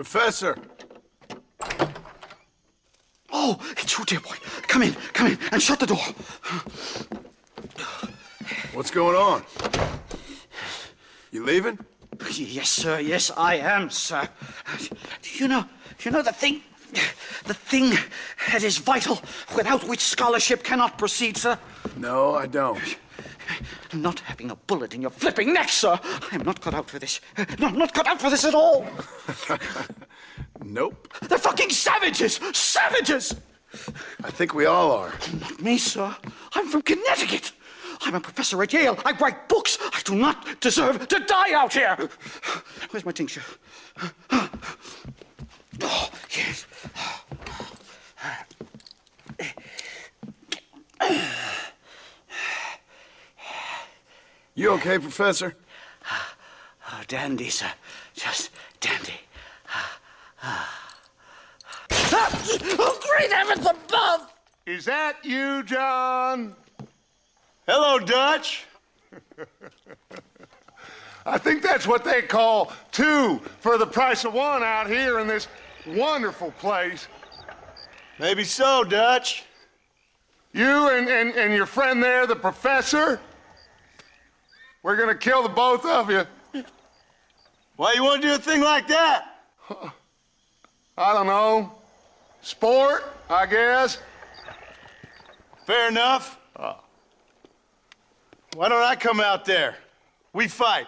Professor! Oh, it's you, dear boy. Come in, and shut the door. What's going on? You leaving? Yes, sir. Yes, I am, sir. You know the thing that is vital, without which scholarship cannot proceed, sir? No, I don't. Not having a bullet in your flipping neck, sir. I am not cut out for this. No, I'm not cut out for this at all. Nope. They're fucking savages! Savages! I think we all are. Not me, sir. I'm from Connecticut. I'm a professor at Yale. I write books. I do not deserve to die out here. Where's my tincture? Oh, yes. You okay, Professor? Oh, dandy, sir. Just dandy. Oh, great heavens above! Is that you, John? Hello, Dutch. I think that's what they call two for the price of one out here in this wonderful place. Maybe so, Dutch. You and your friend there, the professor, we're gonna kill the both of you. Why you want to do a thing like that? I don't know. Sport, I guess. Fair enough. Why don't I come out there? We fight.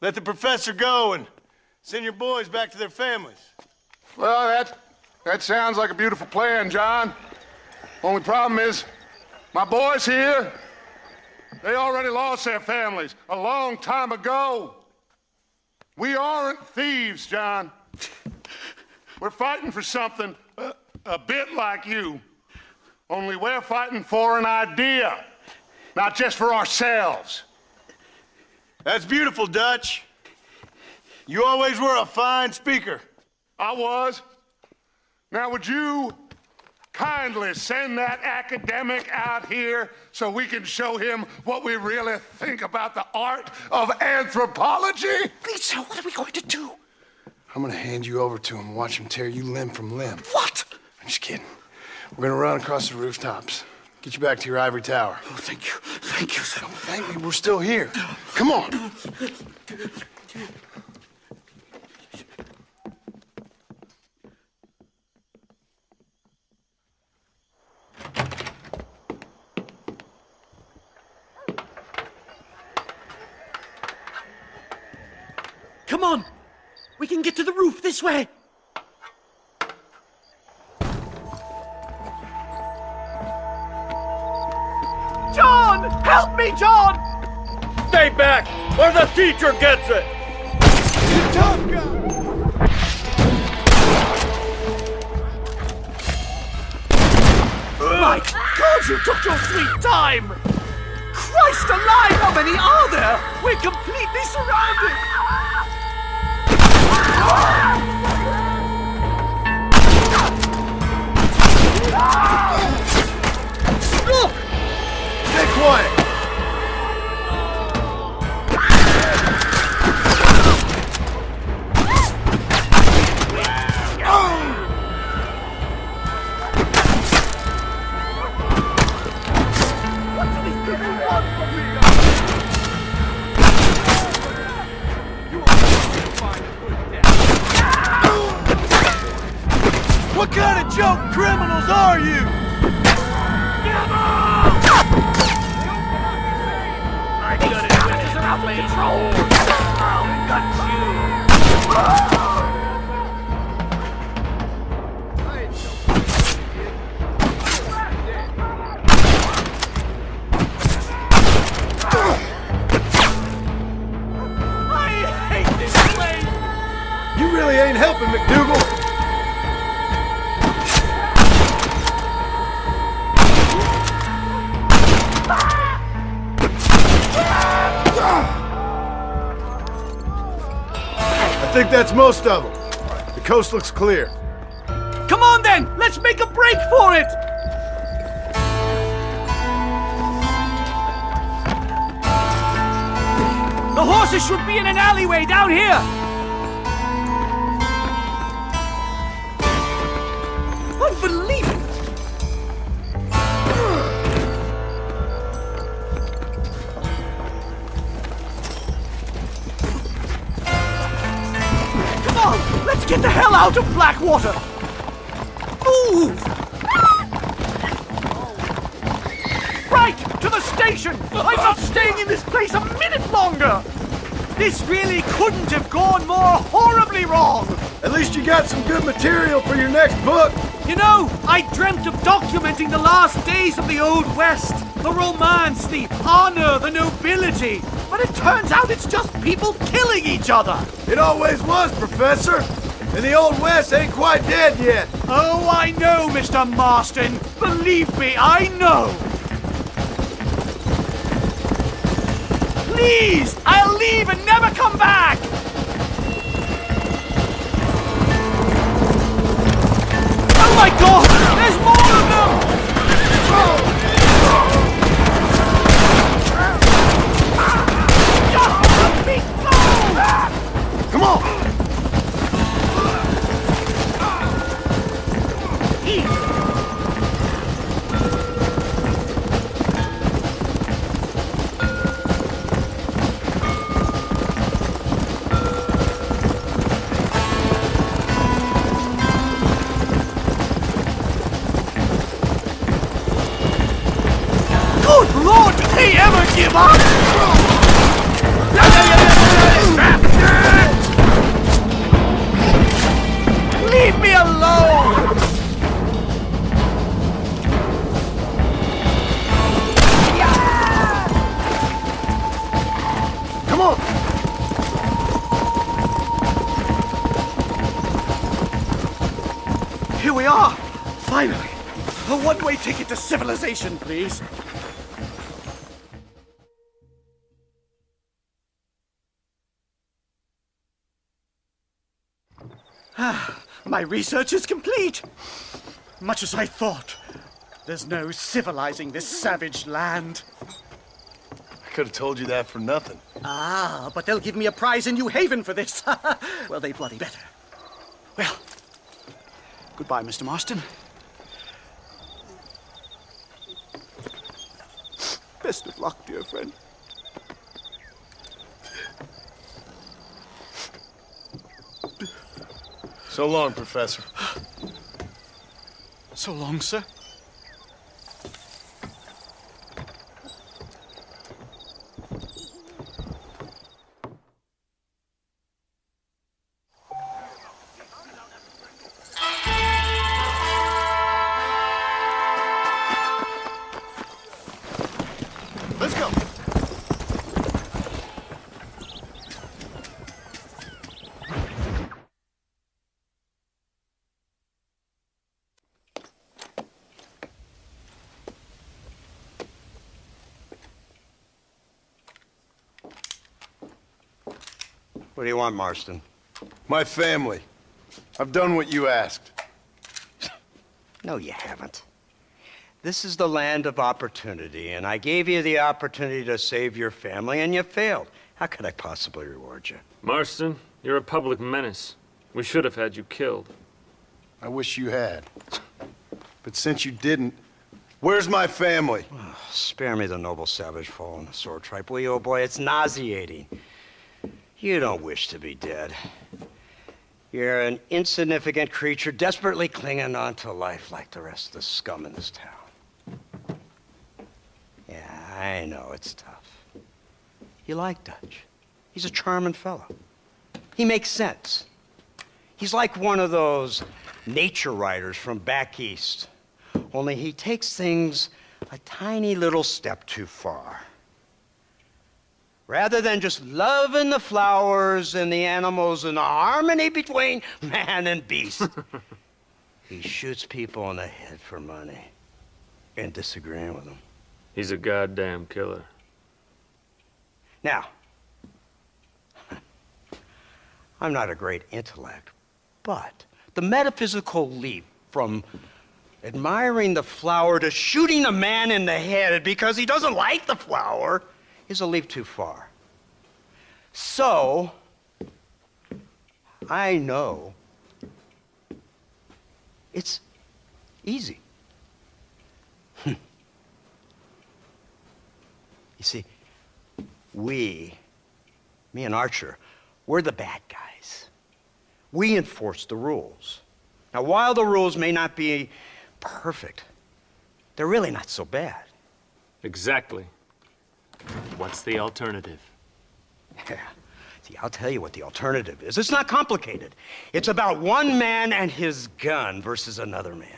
Let the professor go and send your boys back to their families. Well, that sounds like a beautiful plan, John. Only problem is, my boys here, they already lost their families a long time ago. We aren't thieves, John. We're fighting for something a bit like you. Only we're fighting for an idea, not just for ourselves. That's beautiful, Dutch. You always were a fine speaker. I was. Now, would you kindly send that academic out here so we can show him what we really think about the art of anthropology? Please, sir, what are we going to do? I'm gonna hand you over to him and watch him tear you limb from limb. What? I'm just kidding. We're gonna run across the rooftops. Get you back to your ivory tower. Oh, thank you. Thank you, sir. Thank me, we're still here. Come on. Come on! We can get to the roof this way! John! Help me, John! Stay back, or the teacher gets it! My God, you took your sweet time! Christ alive, how many are there? We're completely surrounded! Look! Stay quiet. What kind of joke criminals are you? My goodness, this is out of control! Got you! I hate this place! You really ain't helping, McDougal. I think that's most of them. The coast looks clear. Come on then! Let's make a break for it! The horses should be in an alleyway down here! out of Blackwater! Move! Right! To the station! I'm not staying in this place a minute longer! This really couldn't have gone more horribly wrong! At least you got some good material for your next book. You know, I dreamt of documenting the last days of the Old West. The romance, the honor, the nobility. But it turns out it's just people killing each other. It always was, Professor. And the Old West ain't quite dead yet. Oh, I know, Mr. Marston. Believe me, I know. Please, I'll leave and never come back. Oh my God! There's more of them! Just let me go! Come on! Good Lord, did they ever give up? Leave me alone! Come on! Here we are! Finally! A one-way ticket to civilization, please. My research is complete. Much as I thought. There's no civilizing this savage land. I could have told you that for nothing. Ah, but they'll give me a prize in New Haven for this. Well, they bloody better. Well, goodbye, Mr. Marston. Best of luck, dear friend. So long, Professor. So long, sir. Let's go. What do you want, Marston? My family. I've done what you asked. No, you haven't. This is the land of opportunity, and I gave you the opportunity to save your family, and you failed. How could I possibly reward you? Marston, you're a public menace. We should have had you killed. I wish you had. But since you didn't, where's my family? Spare me the noble savage fall on the sword tripe, will you, old boy? It's nauseating. You don't wish to be dead. You're an insignificant creature desperately clinging on to life like the rest of the scum in this town. Yeah, I know it's tough. You like Dutch. He's a charming fellow. He makes sense. He's like one of those nature writers from back east. Only he takes things a tiny little step too far. Rather than just loving the flowers and the animals and the harmony between man and beast, he shoots people in the head for money and disagreeing with them. He's a goddamn killer. Now, I'm not a great intellect, but the metaphysical leap from admiring the flower to shooting a man in the head because he doesn't like the flower is a leap too far. So, I know it's easy. You see, me and Archer, we're the bad guys. We enforce the rules. Now, while the rules may not be perfect, they're really not so bad. Exactly. What's the alternative? Yeah. See, I'll tell you what the alternative is. It's not complicated. It's about one man and his gun versus another man.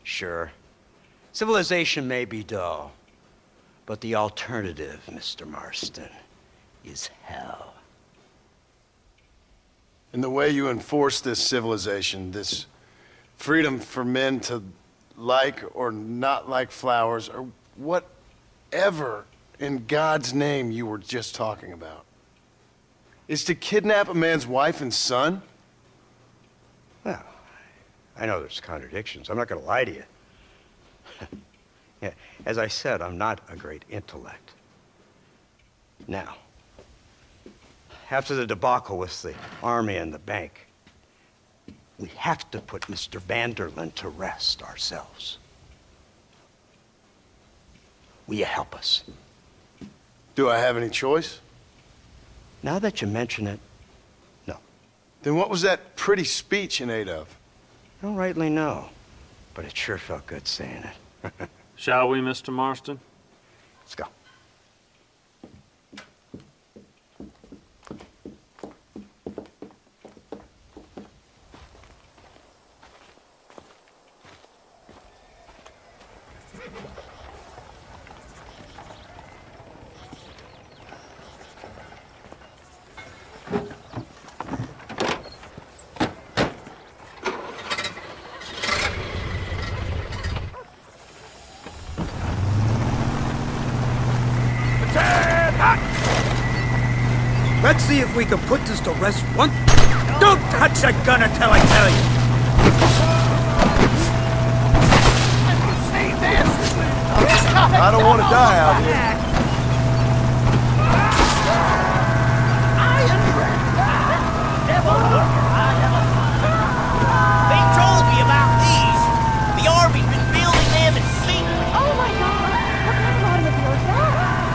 Sure, civilization may be dull, but the alternative, Mr. Marston, is hell. And the way you enforce this civilization, this freedom for men to like or not like flowers, or whatever in God's name you were just talking about, is to kidnap a man's wife and son? Well, I know there's contradictions. I'm not going to lie to you. Yeah, as I said, I'm not a great intellect. Now, after the debacle with the army and the bank, we have to put Mr. Vanderlyn to rest ourselves. Will you help us? Do I have any choice? Now that you mention it, no. Then what was that pretty speech in aid of? I don't rightly know, but it sure felt good saying it. Shall we, Mr. Marston? Let's go. Let's see if we can put this to rest once. Don't touch that gun until I tell you. I don't want to die out here. They told me about these. The Army's been building them in secret. Oh my God! What kind of automobile is that?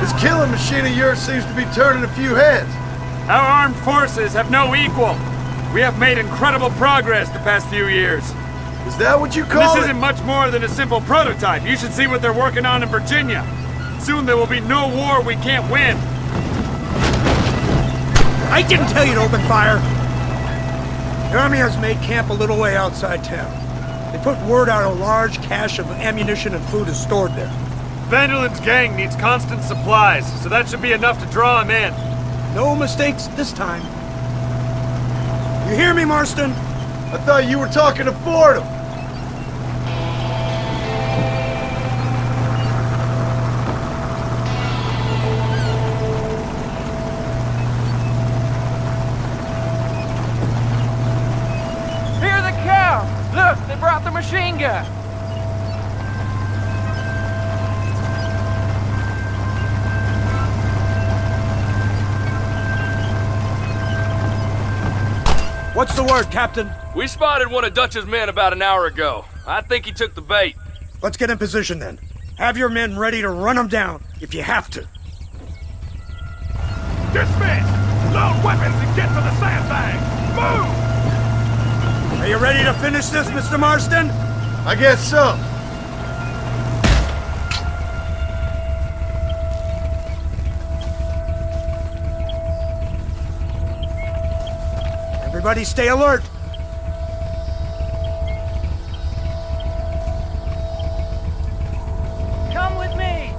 This killing machine of yours seems to be turning a few heads. Our armed forces have no equal. We have made incredible progress the past few years. Is that what you call This it? isn't much more than a simple prototype. You should see what they're working on in Virginia. Soon there will be no war we can't win. I didn't tell you to open fire. The Army has made camp a little way outside town. They put word out a large cache of ammunition and food is stored there. Vanderlyn's gang needs constant supplies, so that should be enough to draw him in. No mistakes this time. You hear me, Marston? I thought you were talking to Fordham. Hear the cow! Look, they brought the machine gun! What's the word, Captain? We spotted one of Dutch's men about an hour ago. I think he took the bait. Let's get in position then. Have your men ready to run them down if you have to. Dismiss! Load weapons and get to the sandbag! Move! Are you ready to finish this, Mr. Marston? I guess so. Everybody stay alert. Come with me!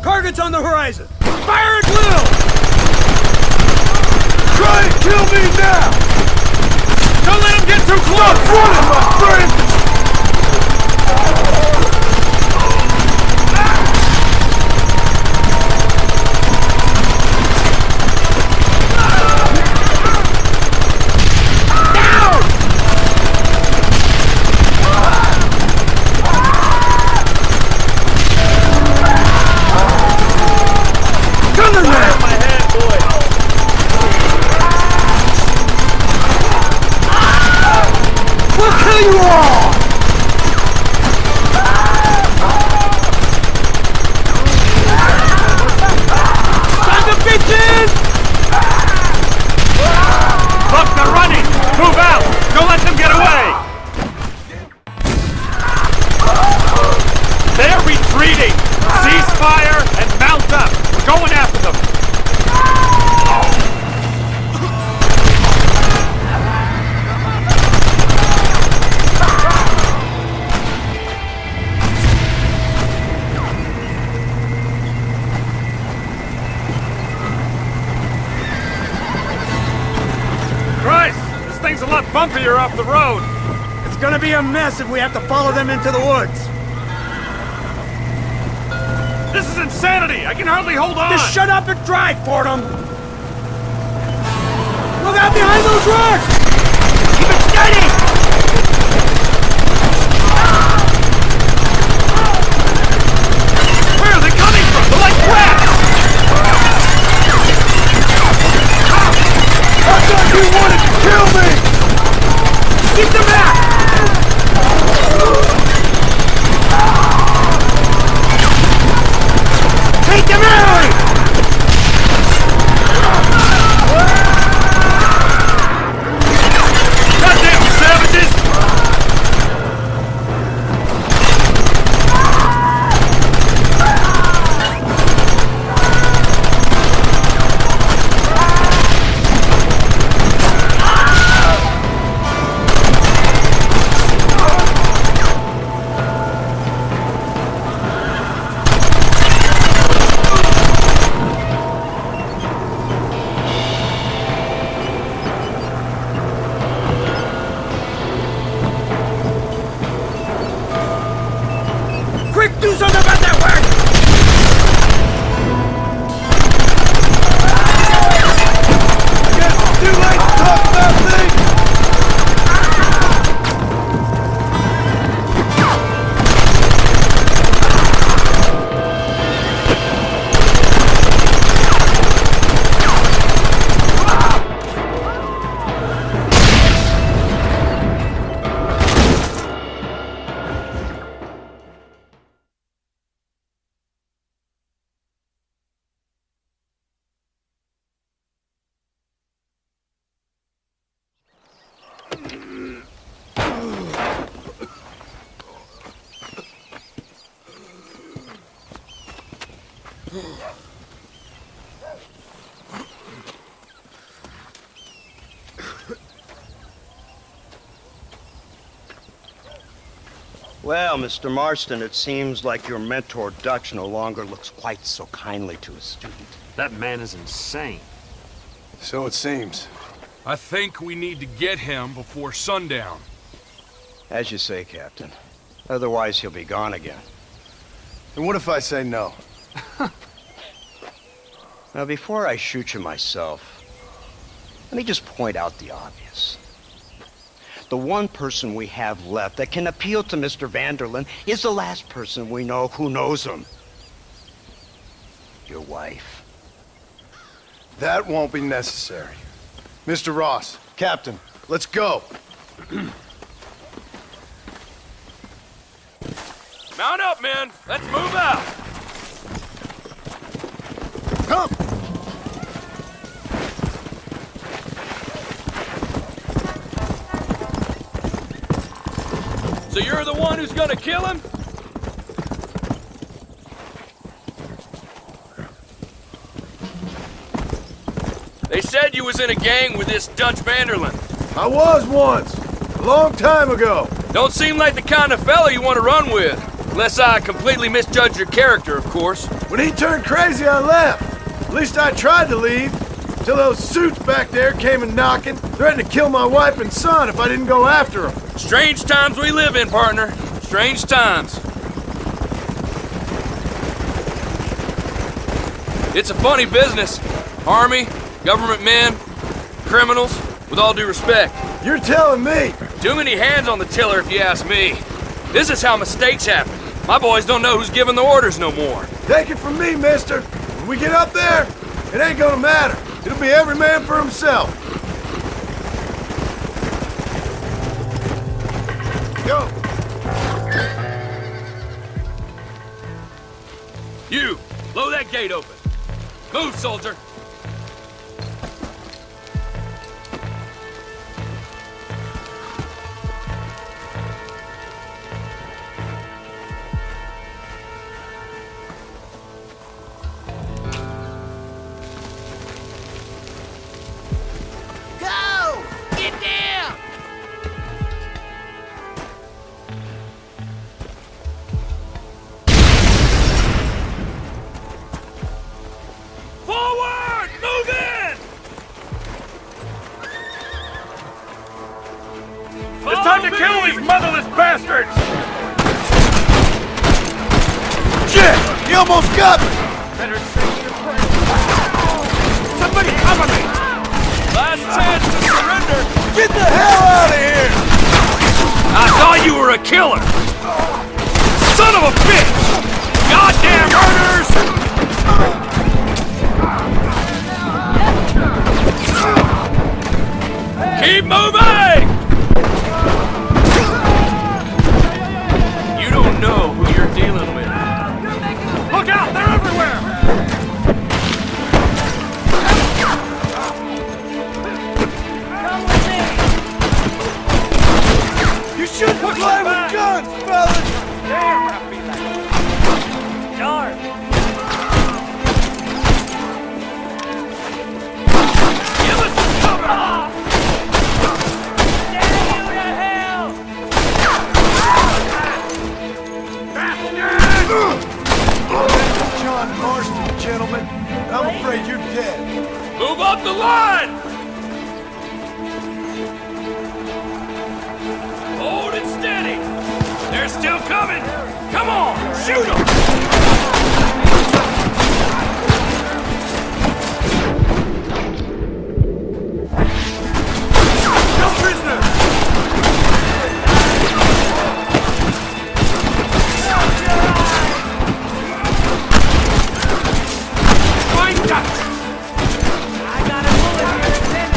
Targets on the horizon. Fire at will! Try and kill me now! Don't let him get too close! Stop running, my friend! We'll kill you all! bumpier off the road. It's gonna be a mess if we have to follow them into the woods. This is insanity! I can hardly hold on! Just shut up and drive, Fordham! Look out behind those rocks! Keep it steady! Where are they coming from? They're like rats! I thought you wanted to kill me! Keep them back! Take them out! Goddamn savages! Quick, do something about that work! Guess it's too late to talk about things! Well, Mr. Marston, it seems like your mentor Dutch no longer looks quite so kindly to his student. That man is insane. So it seems. I think we need to get him before sundown. As you say, Captain. Otherwise, he'll be gone again. And what if I say no? Now, before I shoot you myself, let me just point out the obvious. The one person we have left that can appeal to Mr. Vanderlyn is the last person we know who knows him. Your wife. That won't be necessary. Mr. Ross, Captain, let's go. Mount up, men! Let's move out! Come! So you're the one who's gonna kill him? They said you was in a gang with this Dutch Vanderlyn. I was once, a long time ago. Don't seem like the kind of fella you want to run with. Unless I completely misjudge your character, of course. When he turned crazy, I left. At least I tried to leave, till those suits back there came and knocking, threatened to kill my wife and son if I didn't go after them. Strange times we live in, partner. Strange times. It's a funny business. Army, government men, criminals, with all due respect. You're telling me? Too many hands on the tiller, if you ask me. This is how mistakes happen. My boys don't know who's giving the orders no more. Take it from me, mister. When we get up there, it ain't gonna matter. It'll be every man for himself. Go. You, blow that gate open. Move, soldier. Go! Get down! Forward! to kill these motherless bastards! Shit! He almost got me! Somebody cover me! Last chance to surrender! Get the hell out of here! I thought you were a killer! Son of a bitch! Goddamn murders! Keep moving! You don't know who you're dealing with. Look out! They're everywhere! You shouldn't play with guns, fellas! Darn! Give us some cover! John Marston, gentlemen. I'm afraid you're dead. Move up the line! Hold it steady! They're still coming! Come on, shoot them! No prisoners! Find that! I got a bullet here,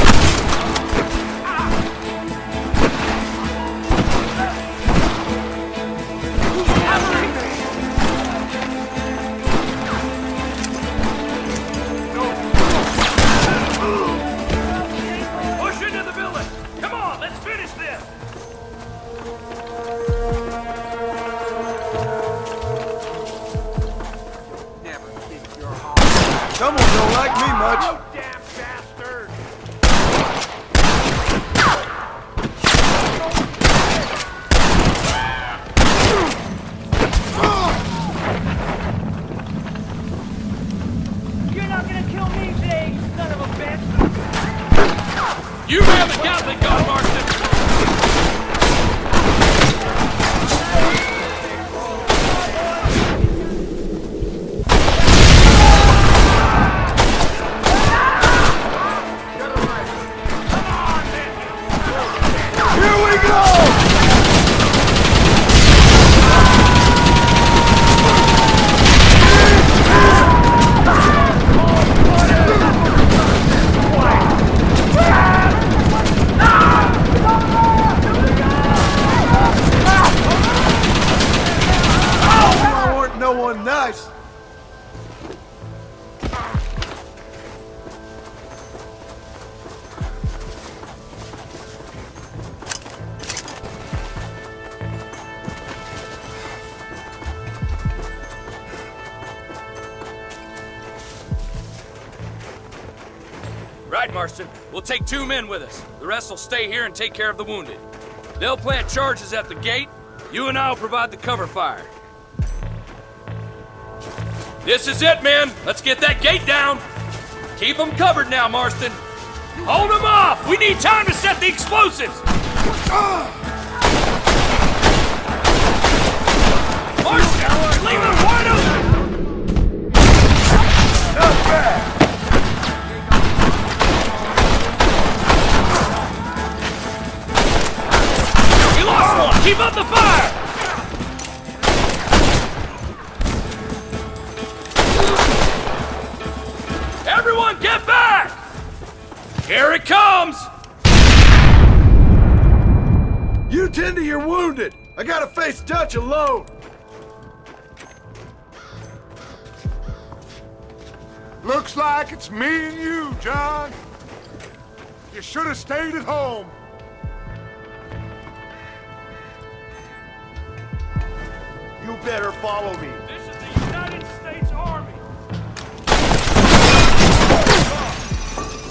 Push into the building! Come on, let's finish this! Someone don't like me much. Damn bastard! You're not gonna kill me today, you son of a bitch! You have the Gatling gun, Marston! Here we go! Oh, weren't no one nice. Right, Marston. We'll take 2 men with us. The rest will stay here and take care of the wounded. They'll plant charges at the gate. You and I'll provide the cover fire. This is it, men. Let's get that gate down. Keep them covered now, Marston. Hold them off. We need time to set the explosives. Marston, leave them wide open. Not bad. We lost one. Keep up the fire. Everyone get back! Here it comes! You tend to your wounded. I gotta face Dutch alone. Looks like it's me and you, John. You should have stayed at home. You better follow me. This is the United States Army.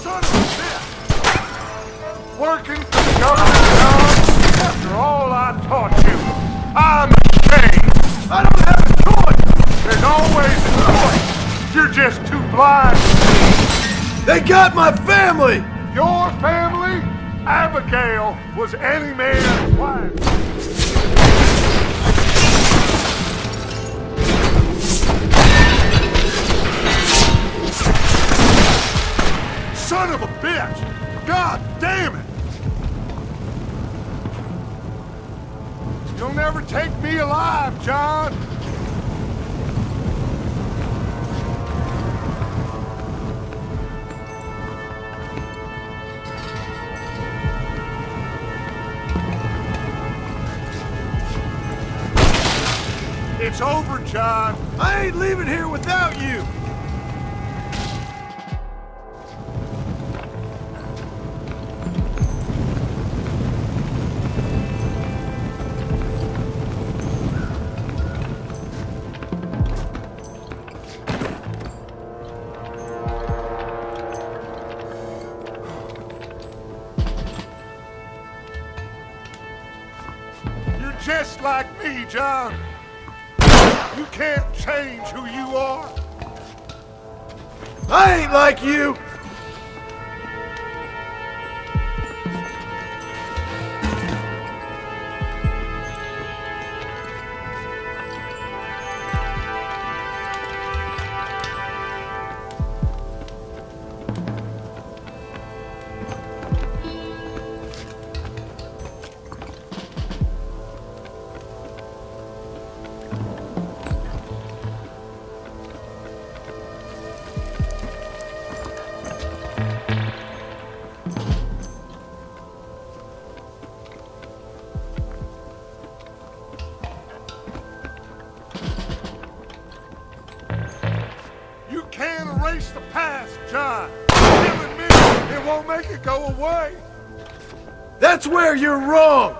Son of a bitch! Working for the government, John? After all I taught you, I'm ashamed. I don't have a choice. There's always a choice. You're just too blind. They got my family. Your family? Abigail was any man's wife. Son of a bitch! God damn it! You'll never take me alive, John! It's over, John. I ain't leaving here without you. You're just like me, John. You can't change who you are. I ain't like you. You can't erase the past, John. Killing me, it won't make it go away. That's where you're wrong.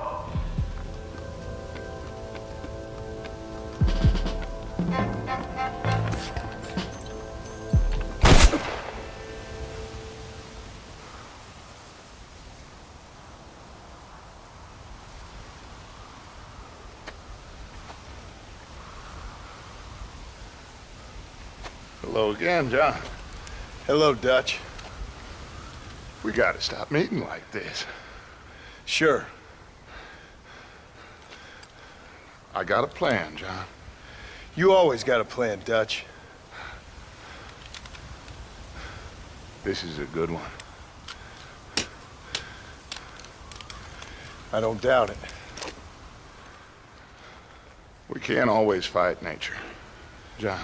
Hello again, John. Hello, Dutch. We gotta stop meeting like this. Sure. I got a plan, John. You always got a plan, Dutch. This is a good one. I don't doubt it. We can't always fight nature, John.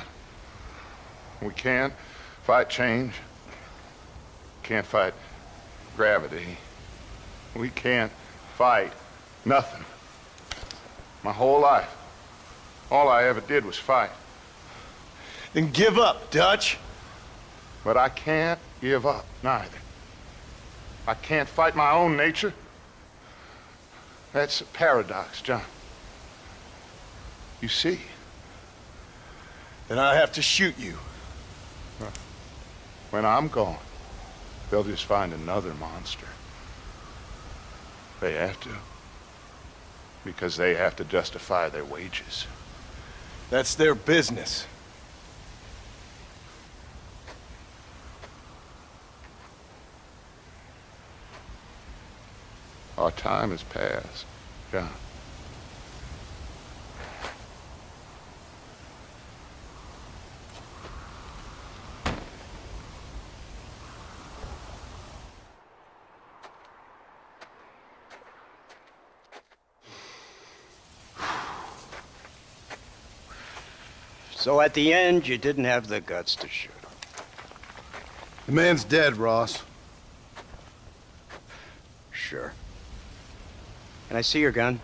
We can't fight change. Can't fight gravity. We can't fight nothing. My whole life, all I ever did was fight. Then give up, Dutch. But I can't give up, neither. I can't fight my own nature. That's a paradox, John. You see? Then I have to shoot you. When I'm gone, they'll just find another monster. They have to. Because they have to justify their wages. That's their business. Our time has passed, John. So at the end, you didn't have the guts to shoot him. The man's dead, Ross. Sure. Can I see your gun?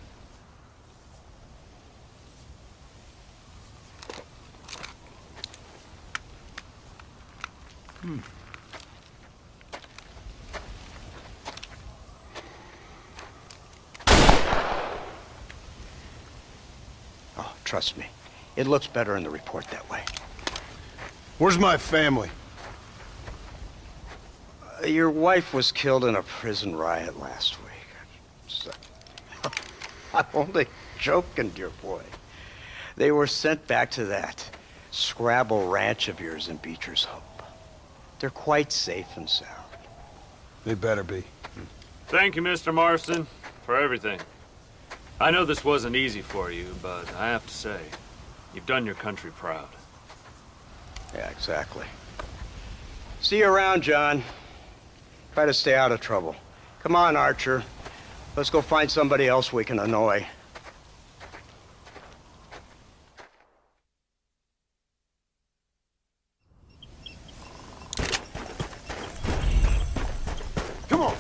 Oh, trust me. It looks better in the report that way. Where's my family? Your wife was killed in a prison riot last week. So, I'm only joking, dear boy. They were sent back to that Scrabble ranch of yours in Beecher's Hope. They're quite safe and sound. They better be. Thank you, Mr. Marston, for everything. I know this wasn't easy for you, but I have to say, you've done your country proud. Yeah, exactly. See you around, John. Try to stay out of trouble. Come on, Archer. Let's go find somebody else we can annoy. Come on,